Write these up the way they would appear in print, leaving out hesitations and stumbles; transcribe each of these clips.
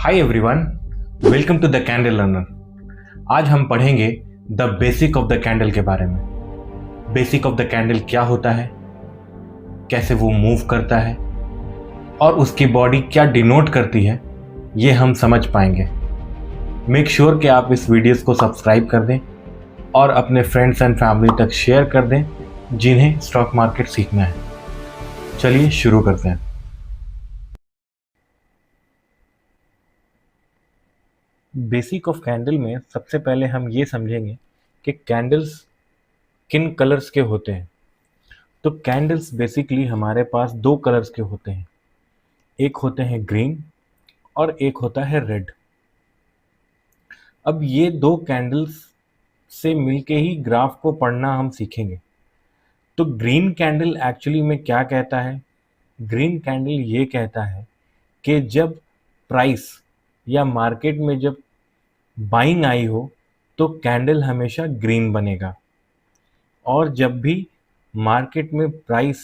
Hi everyone, welcome to the candle learner. आज हम पढ़ेंगे the basic of the candle के बारे में। बेसिक ऑफ द कैंडल क्या होता है, कैसे वो मूव करता है और उसकी बॉडी क्या डिनोट करती है, ये हम समझ पाएंगे। मेक श्योर कि आप इस वीडियोस को सब्सक्राइब कर दें और अपने फ्रेंड्स एंड फैमिली तक शेयर कर दें जिन्हें स्टॉक मार्केट सीखना है। चलिए शुरू करते हैं। बेसिक ऑफ कैंडल में सबसे पहले हम ये समझेंगे कि कैंडल्स किन कलर्स के होते हैं। तो कैंडल्स बेसिकली हमारे पास दो कलर्स के होते हैं, एक होते हैं ग्रीन और एक होता है रेड। अब ये दो कैंडल्स से मिलके ही ग्राफ को पढ़ना हम सीखेंगे। तो ग्रीन कैंडल एक्चुअली में क्या कहता है? ग्रीन कैंडल ये कहता है कि जब प्राइस या मार्केट में जब बाइंग आई हो तो कैंडल हमेशा ग्रीन बनेगा, और जब भी मार्केट में प्राइस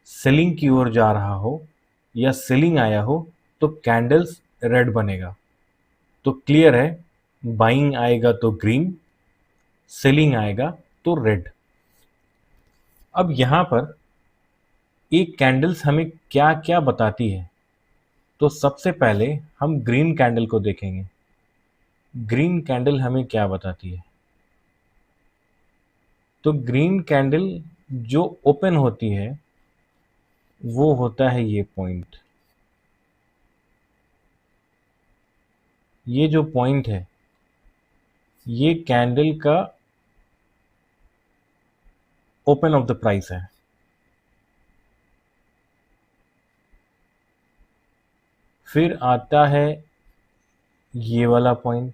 सेलिंग की ओर जा रहा हो या सेलिंग आया हो तो कैंडल्स रेड बनेगा। तो क्लियर है, बाइंग आएगा तो ग्रीन, सेलिंग आएगा तो रेड। अब यहाँ पर एक कैंडल्स हमें क्या क्या बताती है, तो सबसे पहले हम ग्रीन कैंडल को देखेंगे। ग्रीन कैंडल हमें क्या बताती है? तो ग्रीन कैंडल जो ओपन होती है वो होता है ये पॉइंट। ये जो पॉइंट है ये कैंडल का ओपन ऑफ द प्राइस है। फिर आता है ये वाला पॉइंट,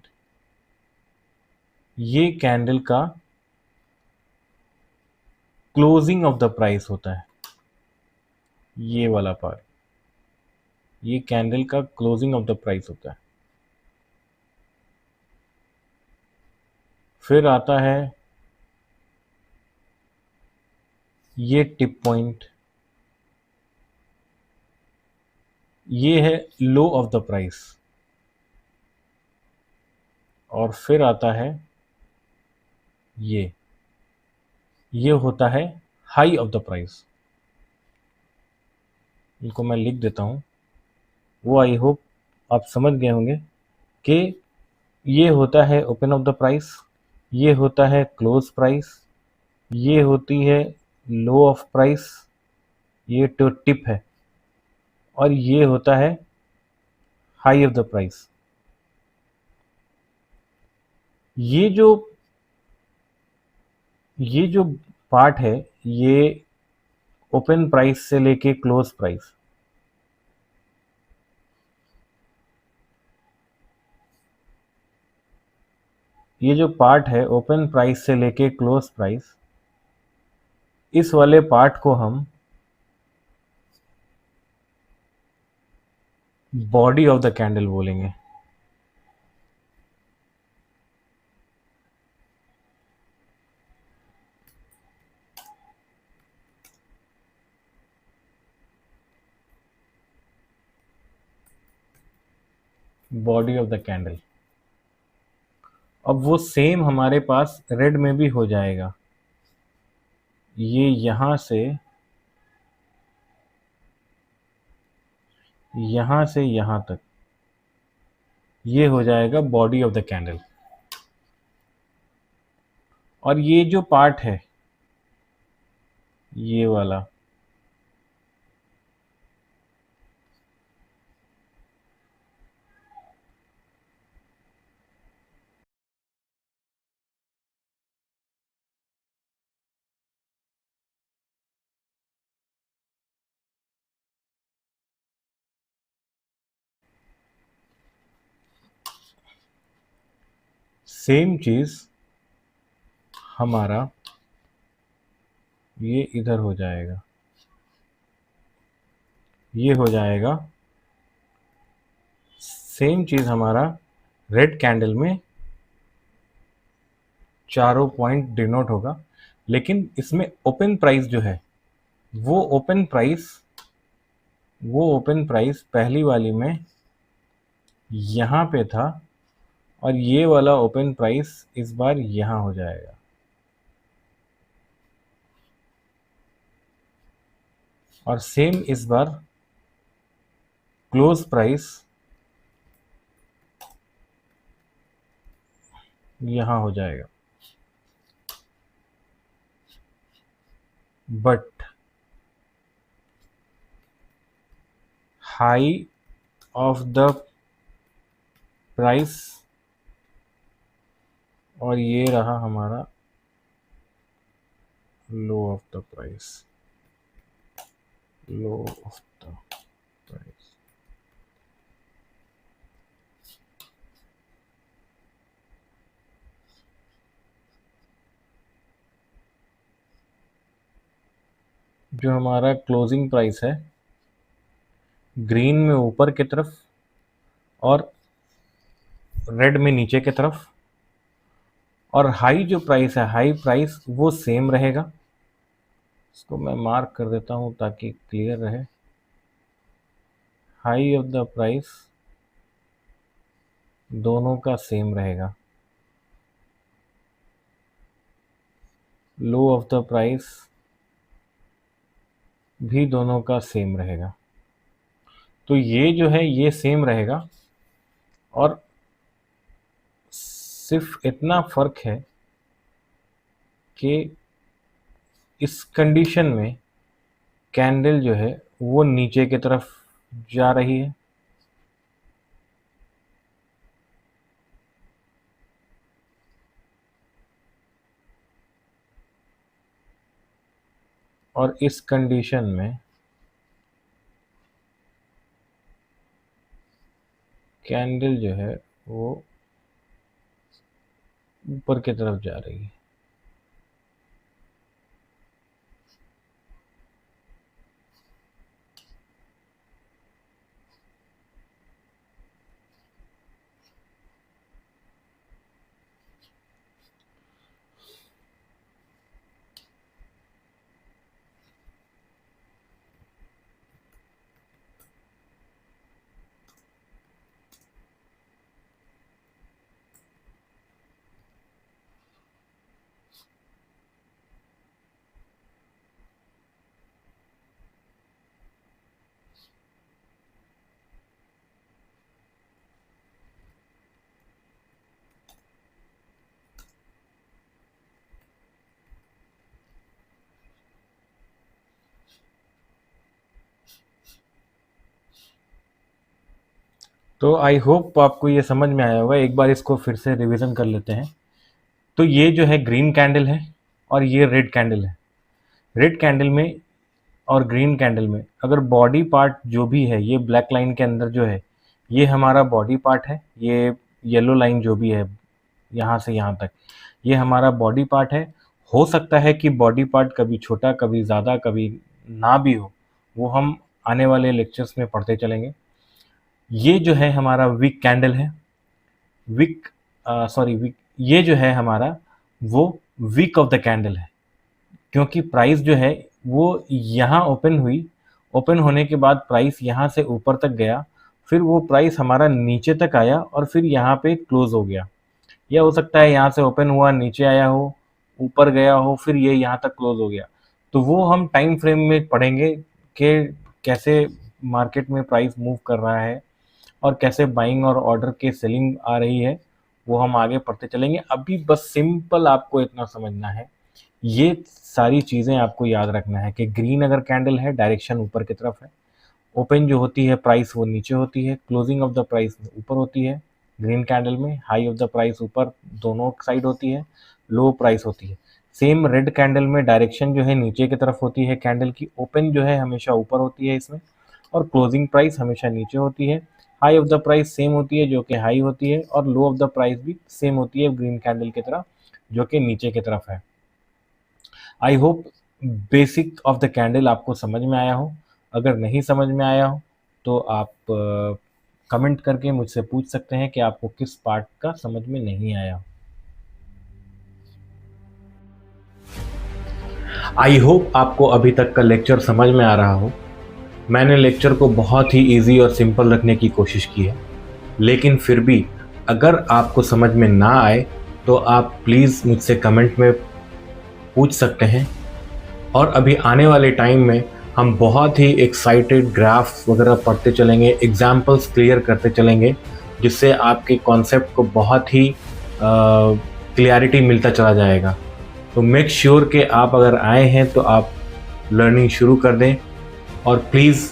ये कैंडल का क्लोजिंग ऑफ द प्राइस होता है। ये वाला पार्ट, ये कैंडल का क्लोजिंग ऑफ द प्राइस होता है। फिर आता है ये टिप पॉइंट, ये है लो ऑफ द प्राइस। और फिर आता है ये होता है हाई ऑफ द प्राइस। इनको मैं लिख देता हूं, वो आई होप आप समझ गए होंगे कि ये होता है ओपन ऑफ द प्राइस, ये होता है क्लोज प्राइस, ये होती है लो ऑफ प्राइस, ये तो टिप है, और ये होता है हाई ऑफ द प्राइस। ये जो पार्ट है ये ओपन प्राइस से लेके क्लोज प्राइस, ये जो पार्ट है ओपन प्राइस से लेके क्लोज प्राइस, इस वाले पार्ट को हम बॉडी ऑफ द कैंडल बोलेंगे। Body of the candle. अब वो सेम हमारे पास रेड में भी हो जाएगा। ये यहां से यहां तक ये हो जाएगा बॉडी ऑफ द कैंडल। और ये जो पार्ट है ये वाला, सेम चीज हमारा ये इधर हो जाएगा, ये हो जाएगा। सेम चीज हमारा रेड कैंडल में चारों पॉइंट डिनोट होगा, लेकिन इसमें ओपन प्राइस जो है वो ओपन प्राइस पहली वाली में यहाँ पे था और ये वाला ओपन प्राइस इस बार यहाँ हो जाएगा। और सेम इस बार क्लोज प्राइस यहाँ हो जाएगा। But high of the price और ये रहा हमारा low of the price, low of the price. जो हमारा क्लोजिंग प्राइस है ग्रीन में ऊपर की तरफ और रेड में नीचे की तरफ, और हाई जो प्राइस है, हाई प्राइस वो सेम रहेगा। इसको मैं मार्क कर देता हूँ ताकि क्लियर रहे। हाई ऑफ द प्राइस दोनों का सेम रहेगा, लो ऑफ द प्राइस भी दोनों का सेम रहेगा। तो ये जो है ये सेम रहेगा, और सिर्फ इतना फर्क है कि इस कंडीशन में कैंडल जो है वो नीचे की तरफ जा रही है, और इस कंडीशन में कैंडल जो है वो ऊपर की तरफ जा रही है। तो आई होप आपको ये समझ में आया होगा। एक बार इसको फिर से रिवीजन कर लेते हैं। तो ये जो है ग्रीन कैंडल है और ये रेड कैंडल है। रेड कैंडल में और ग्रीन कैंडल में अगर बॉडी पार्ट जो भी है, ये ब्लैक लाइन के अंदर जो है ये हमारा बॉडी पार्ट है, ये येलो लाइन जो भी है यहाँ से यहाँ तक ये हमारा बॉडी पार्ट है। हो सकता है कि बॉडी पार्ट कभी छोटा, कभी ज़्यादा, कभी ना भी हो, वो हम आने वाले लेक्चर्स में पढ़ते चलेंगे। ये जो है हमारा विक कैंडल है, विक सॉरी विक, ये जो है हमारा वो विक ऑफ द कैंडल है, क्योंकि प्राइस जो है वो यहाँ ओपन हुई, ओपन होने के बाद प्राइस यहाँ से ऊपर तक गया, फिर वो प्राइस हमारा नीचे तक आया और फिर यहाँ पे क्लोज हो गया। या हो सकता है यहाँ से ओपन हुआ, नीचे आया हो, ऊपर गया हो, फिर ये यहाँ तक क्लोज हो गया। तो वो हम टाइम फ्रेम में पढ़ेंगे कि कैसे मार्केट में प्राइस मूव कर रहा है और कैसे बाइंग और ऑर्डर के सेलिंग आ रही है, वो हम आगे पढ़ते चलेंगे। अभी बस सिंपल आपको इतना समझना है, ये सारी चीज़ें आपको याद रखना है कि ग्रीन अगर कैंडल है डायरेक्शन ऊपर की तरफ है, ओपन जो होती है प्राइस वो नीचे होती है, क्लोजिंग ऑफ द प्राइस ऊपर होती है ग्रीन कैंडल में, हाई ऑफ द प्राइस ऊपर दोनों साइड होती है, लो प्राइस होती है। सेम रेड कैंडल में डायरेक्शन जो है नीचे की तरफ होती है कैंडल की, ओपन जो है हमेशा ऊपर होती है इसमें, और क्लोजिंग प्राइस हमेशा नीचे होती है। High of the price same होती है जो कि हाई होती है, और लो ऑफ द प्राइस भी सेम होती है ग्रीन कैंडल की तरह जो कि नीचे की तरफ है। I hope basic of the candle आपको समझ में आया हो। अगर नहीं समझ में आया हो तो आप कमेंट करके मुझसे पूछ सकते हैं कि आपको किस पार्ट का समझ में नहीं आया। आई होप आपको अभी तक का लेक्चर समझ में आ रहा हो। मैंने लेक्चर को बहुत ही इजी और सिंपल रखने की कोशिश की है। लेकिन फिर भी अगर आपको समझ में ना आए तो आप प्लीज़ मुझसे कमेंट में पूछ सकते हैं। और अभी आने वाले टाइम में हम बहुत ही एक्साइटेड ग्राफ वगैरह पढ़ते चलेंगे, एग्जाम्पल्स क्लियर करते चलेंगे, जिससे आपके कॉन्सेप्ट को बहुत ही क्लियरिटी मिलता चला जाएगा। तो मेक श्योर कि आप अगर आए हैं तो आप लर्निंग शुरू कर दें। और प्लीज़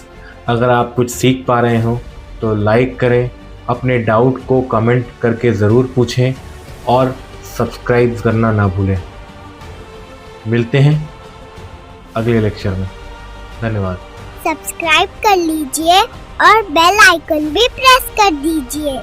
अगर आप कुछ सीख पा रहे हो तो लाइक करें, अपने डाउट को कमेंट करके ज़रूर पूछें और सब्सक्राइब करना ना भूलें। मिलते हैं अगले लेक्चर में। धन्यवाद। सब्सक्राइब कर लीजिए और बेल आइकन भी प्रेस कर दीजिए।